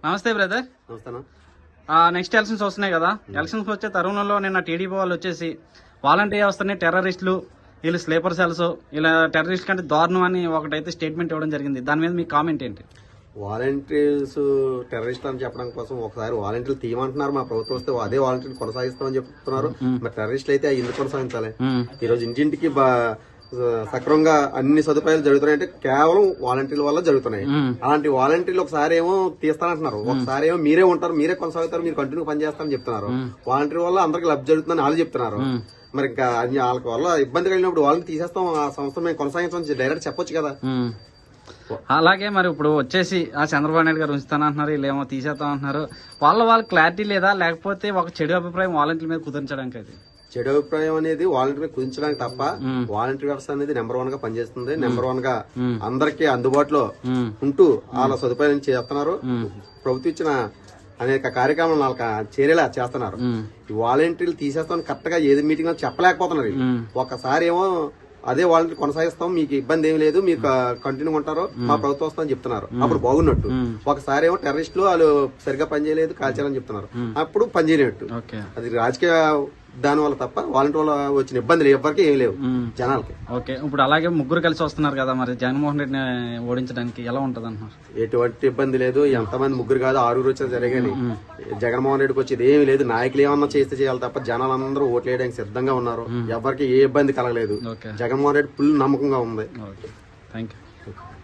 నమస్తే brother. Next elections వస్తున్నాయి కదా. ఎలక్షన్స్ వచ్చే తరుణంలో నిన్న టీడీపీ వాళ్ళు వచ్చేసి వాలంటీర్ వ్యవస్థని టెర్రరిస్టులు, వీళ్ళు స్లీపర్ సెల్స్, ఇలా టెర్రరిస్ట్ కంటే దారుణం అని ఒకటైతే స్టేట్మెంట్ ఇవ్వడం జరిగింది. దాని మీద మీ కామెంట్ ఏంటి? వాలంటీర్స్ టెర్రరిస్ట్ అని చెప్పడం కోసం ఒకసారి వాలంటీర్లు తీయమంటున్నారు. మా ప్రభుత్వం వస్తే అదే వాలంటీర్ కొనసాగిస్తామని చెప్తున్నారు. మరి టెర్రరిస్టులు అయితే ఎందుకు కొనసాగించాలి? ఈ రోజు ఇంటింటికి సక్రమంగా అన్ని సదుపాయాలు జరుగుతున్నాయంటే కేవలం వాలంటీర్ల వల్ల జరుగుతున్నాయి. అలాంటి వాలంటీర్లు ఒకసారి ఏమో తీస్తానంటున్నారు, ఒకసారి ఏమో మీరే ఉంటారు, మీరే కొనసాగుతారు, మీరు కంటిన్యూ పనిచేస్తారని చెప్తున్నారు. వాలంటీర్ వల్ల అందరికి లబ్ధి జరుగుతుందని వాళ్ళు చెప్తున్నారు. మరి ఇంకా వాళ్ళకి వల్ల ఇబ్బంది కలిగినప్పుడు వాళ్ళని తీసేస్తాం, ఆ సంస్థ మేము కొనసాగించమని డైరెక్ట్ చెప్పొచ్చు కదా. అలాగే మరి ఇప్పుడు వచ్చేసి ఆ చంద్రబాబు నాయుడు గారు ఉంచుతానంటున్నారు, వీళ్ళేమో తీసేస్తామంటున్నారు. వాళ్ళ క్లారిటీ లేదా, లేకపోతే ఒక చెడు అభిప్రాయం వాలంటీర్ మీద కుదిరించడానికి? అది చెడు అభిప్రాయం అనేది వాలంటీర్ మీద కుదించడానికి తప్ప వాలంటీర్ వ్యవస్థ అనేది నెంబర్ 1 గా పనిచేస్తుంది. నెంబర్ 1 గా అందరికీ అందుబాటులో ఉంటూ వాళ్ళ సదుపాయాలను చేస్తున్నారు. ప్రభుత్వం ఇచ్చిన అనేక కార్యక్రమాలు వాళ్ళకి చేరేలా చేస్తున్నారు. ఈ వాలంటీర్లు తీసేస్తామని కరెక్ట్ గా ఏది మీటింగ్ చెప్పలేకపోతున్నారు. ఒకసారి ఏమో అదే వాలంటీర్ కొనసాగిస్తాం, మీకు ఇబ్బంది ఏమి లేదు, మీకు కంటిన్యూ ఉంటారు, మా ప్రభుత్వం వస్తామని చెప్తున్నారు. అప్పుడు బాగున్నట్టు. ఒకసారి ఏమో టెర్రరిస్టులు వాళ్ళు సరిగ్గా పనిచేయలేదు, కాల్చాలని చెప్తున్నారు, అప్పుడు పనిచేయనట్టు. అది రాజకీయ దాని వల్ల తప్ప వాలంటీర్ వల్ల వచ్చిన ఇబ్బందులు ఎవరికి ఏమి లేవు జనాలకి. ఓకే, ఇప్పుడు అలాగే ముగ్గురు కలిసి వస్తున్నారు కదా, మరి జగన్మోహన్ రెడ్డిని ఓడించడానికి ఎలా ఉంటది అంటున్నారు? ఎటువంటి ఇబ్బంది లేదు. ఎంతమంది ముగ్గురు కాదు 6 వచ్చినా సరే కానీ జగన్మోహన్ రెడ్డికి వచ్చేది ఏమి లేదు. నాయకులు ఏమన్నా చేస్తే చేయాలి తప్ప జనాలందరూ ఓట్లు వేయడానికి సిద్ధంగా ఉన్నారు. ఎవరికి ఏ ఇబ్బంది కలగలేదు. జగన్మోహన్ రెడ్డి ఫుల్ నమ్మకంగా ఉంది. Thank you.